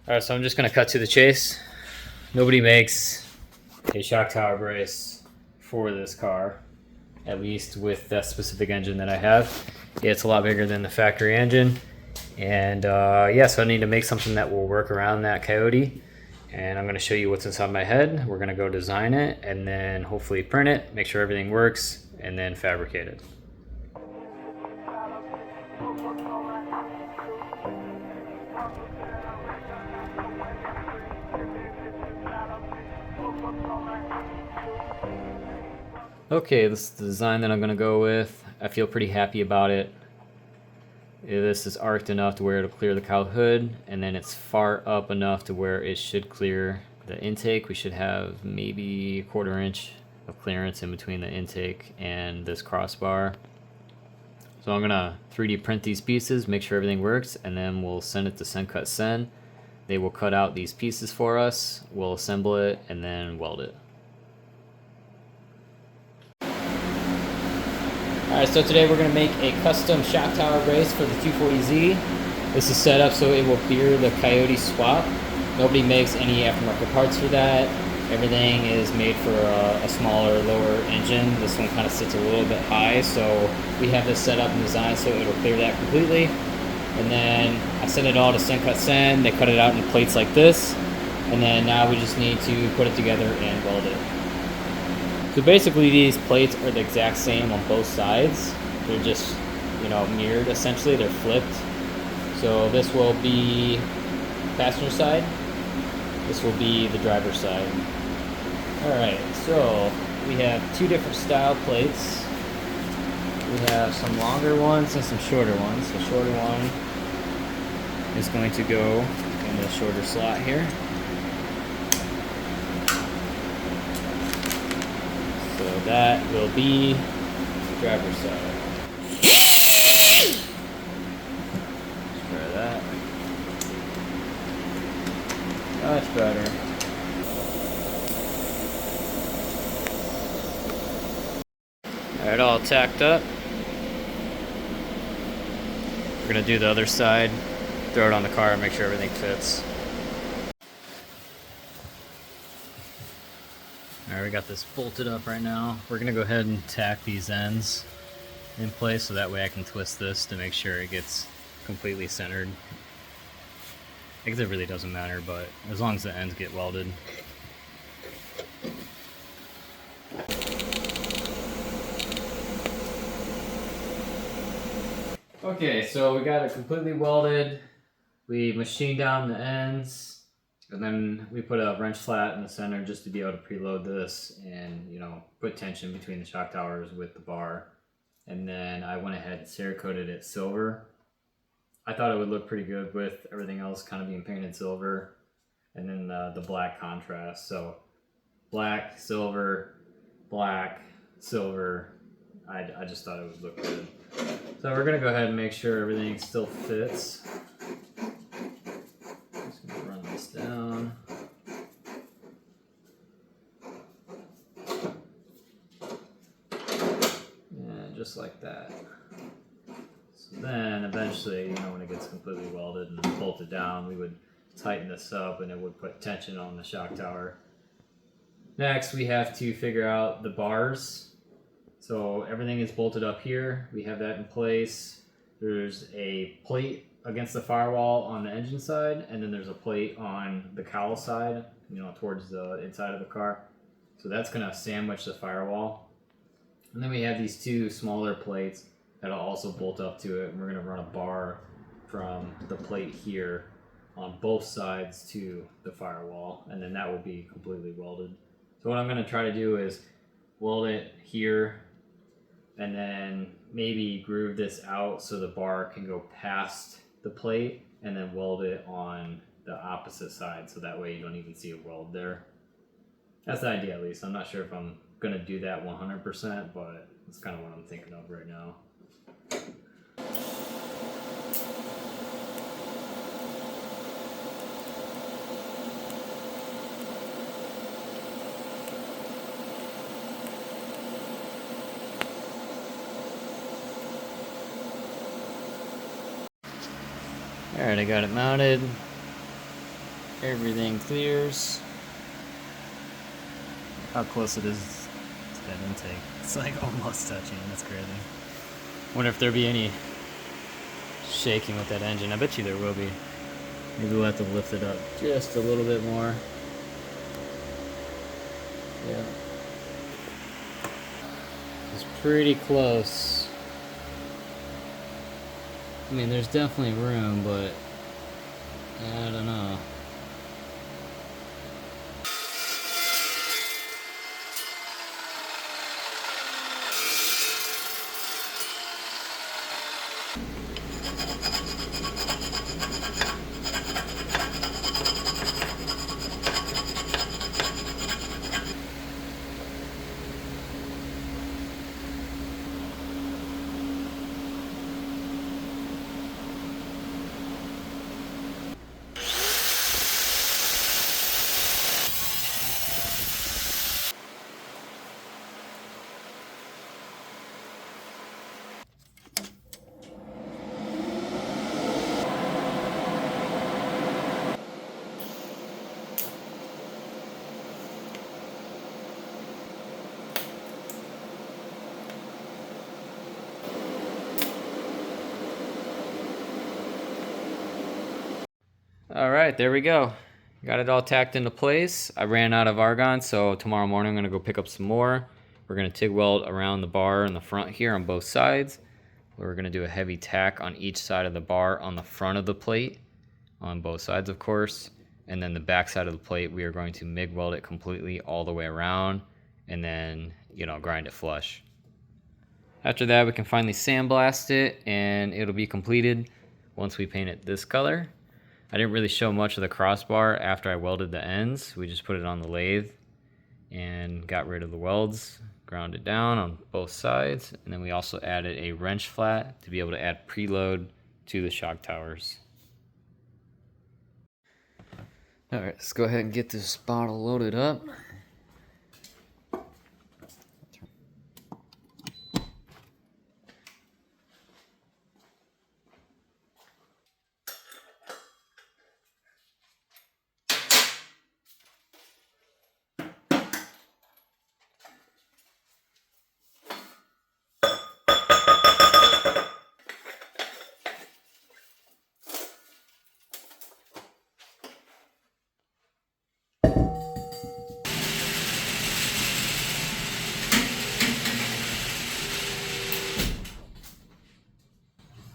Alright, so I'm just gonna cut to the chase. Nobody makes a shock tower brace for this car, at least with that specific engine that I have. Yeah, it's a lot bigger than the factory engine. And yeah, so I need to make something that will work around that Coyote. And I'm gonna show you what's inside my head. We're gonna go design it and then hopefully print it, make sure everything works, and then fabricate it. Okay, this is the design that I'm gonna go with. I feel pretty happy about it. This is arced enough to where it'll clear the cowl hood, and then it's far up enough to where it should clear the intake. We should have maybe a 1/4 inch of clearance in between the intake and this crossbar. So I'm gonna 3D print these pieces, make sure everything works, and then we'll send it to Send Cut Send. They will cut out these pieces for us, we'll assemble it, and then weld it. Alright, so today we're going to make a custom shock tower brace for the 240Z. This is set up so it will clear the Coyote swap. Nobody makes any aftermarket parts for that. Everything is made for a smaller, lower engine. This one kind of sits a little bit high, so we have this set up and designed so it'll clear that completely. And then I send it all to Send Cut Send. They cut it out in plates like this. And then now we just need to put it together and weld it. So basically these plates are the exact same on both sides. They're just, mirrored essentially. They're flipped. So this will be passenger side. This will be the driver's side. Alright, so we have two different style plates. We have some longer ones and some shorter ones. The shorter one is going to go in the shorter slot here. So that will be the driver's side. Try that. Much better. Alright, all tacked up. We're gonna do the other side, throw it on the car and make sure everything fits. Alright, we got this bolted up right now. We're gonna go ahead and tack these ends in place so that way I can twist this to make sure it gets completely centered. I guess it really doesn't matter, but as long as the ends get welded. Okay, so we got it completely welded. We machined down the ends. And then we put a wrench flat in the center just to be able to preload this and, put tension between the shock towers with the bar. And then I went ahead and Cerakoted it silver. I thought it would look pretty good with everything else kind of being painted silver. And then the black contrast. So black, silver, black, silver. I just thought it would look good. So we're going to go ahead and make sure everything still fits. Down. And just like that. So then eventually, when it gets completely welded and bolted down, we would tighten this up and it would put tension on the shock tower. Next, we have to figure out the bars. So everything is bolted up here. We have that in place. There's a plate against the firewall on the engine side, and then there's a plate on the cowl side, towards the inside of the car. So that's going to sandwich the firewall. And then we have these two smaller plates that'll also bolt up to it, and we're going to run a bar from the plate here on both sides to the firewall, and then that will be completely welded. So what I'm going to try to do is weld it here, and then maybe groove this out so the bar can go past the plate, and then weld it on the opposite side so that way you don't even see a weld there. That's the idea, at least. I'm not sure if I'm going to do that 100%, but that's kind of what I'm thinking of right now. Alright, I got it mounted. Everything clears. How close it is to that intake. It's like almost touching. That's crazy. Wonder if there'll be any shaking with that engine. I bet you there will be. Maybe we'll have to lift it up just a little bit more. Yeah. It's pretty close. I mean, there's definitely room, but I don't know. All right, there we go. Got it all tacked into place. I ran out of argon, so tomorrow morning I'm gonna go pick up some more. We're gonna TIG weld around the bar in the front here on both sides. We're gonna do a heavy tack on each side of the bar on the front of the plate, on both sides of course. And then the back side of the plate, we are going to MIG weld it completely all the way around and then, you know, grind it flush. After that, we can finally sandblast it and it'll be completed once we paint it this color. I didn't really show much of the crossbar after I welded the ends. We just put it on the lathe and got rid of the welds, ground it down on both sides, and then we also added a wrench flat to be able to add preload to the shock towers. All right, let's go ahead and get this bottle loaded up.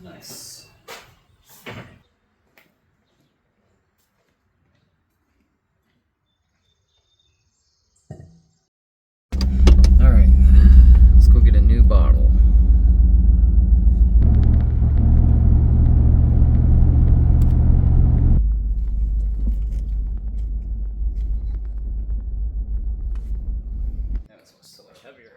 Nice. All right, let's go get a new bottle. That was so much heavier.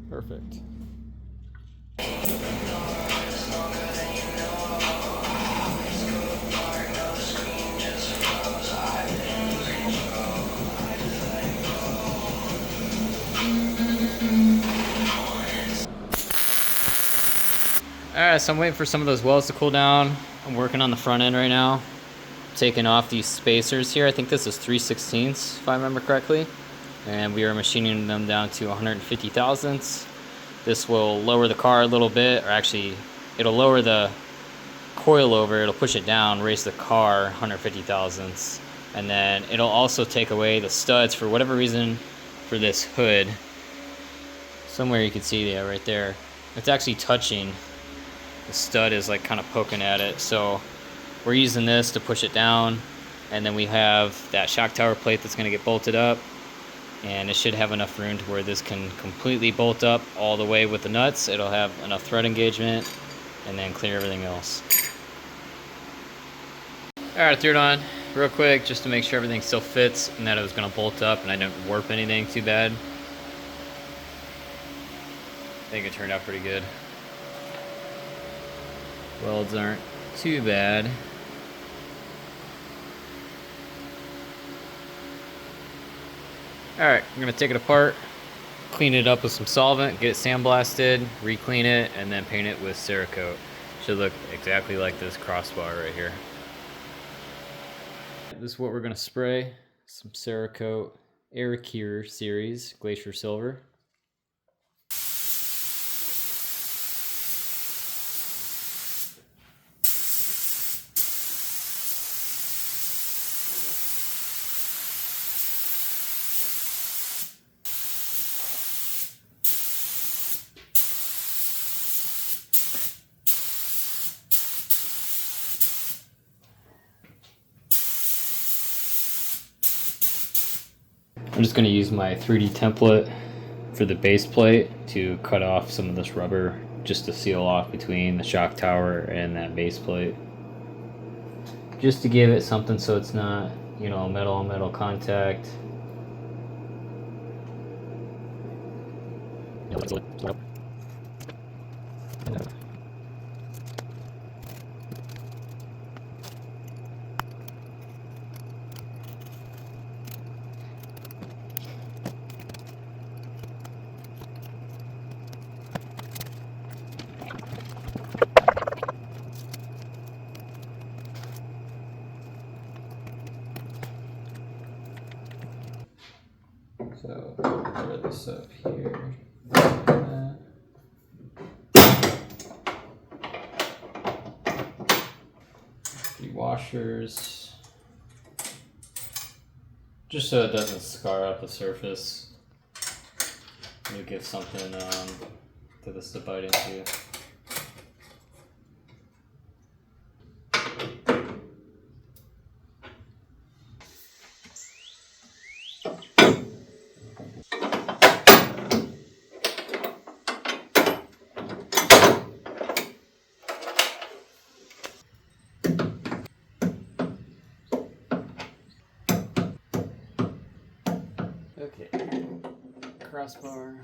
Perfect. Alright, so I'm waiting for some of those welds to cool down. I'm working on the front end right now. Taking off these spacers here. I think this is 3/16 if I remember correctly. And we are machining them down to 150 thousandths. This will lower the car a little bit, or actually it'll lower the coil over, it'll push it down, raise the car 150 thousandths. And then it'll also take away the studs for whatever reason for this hood. Somewhere you can see that right there. It's actually touching. The stud is like kind of poking at it. So we're using this to push it down. And then we have that shock tower plate that's going to get bolted up. And it should have enough room to where this can completely bolt up all the way with the nuts. It'll have enough thread engagement and then clear everything else. Alright, I threw it on real quick just to make sure everything still fits and that it was going to bolt up and I didn't warp anything too bad. think it turned out pretty good. Welds aren't too bad. Alright, I'm going to take it apart, clean it up with some solvent, get it sandblasted, re-clean it, and then paint it with Cerakote. Should look exactly like this crossbar right here. This is what we're going to spray. Some Cerakote Air Cure series Glacier Silver. I'm just going to use my 3D template for the base plate to cut off some of this rubber just to seal off between the shock tower and that base plate. Just to give it something so it's not, you know, metal on metal contact. So throw this up here. The washers, just so it doesn't scar up the surface. It'll give something to this to bite into. Okay, crossbar.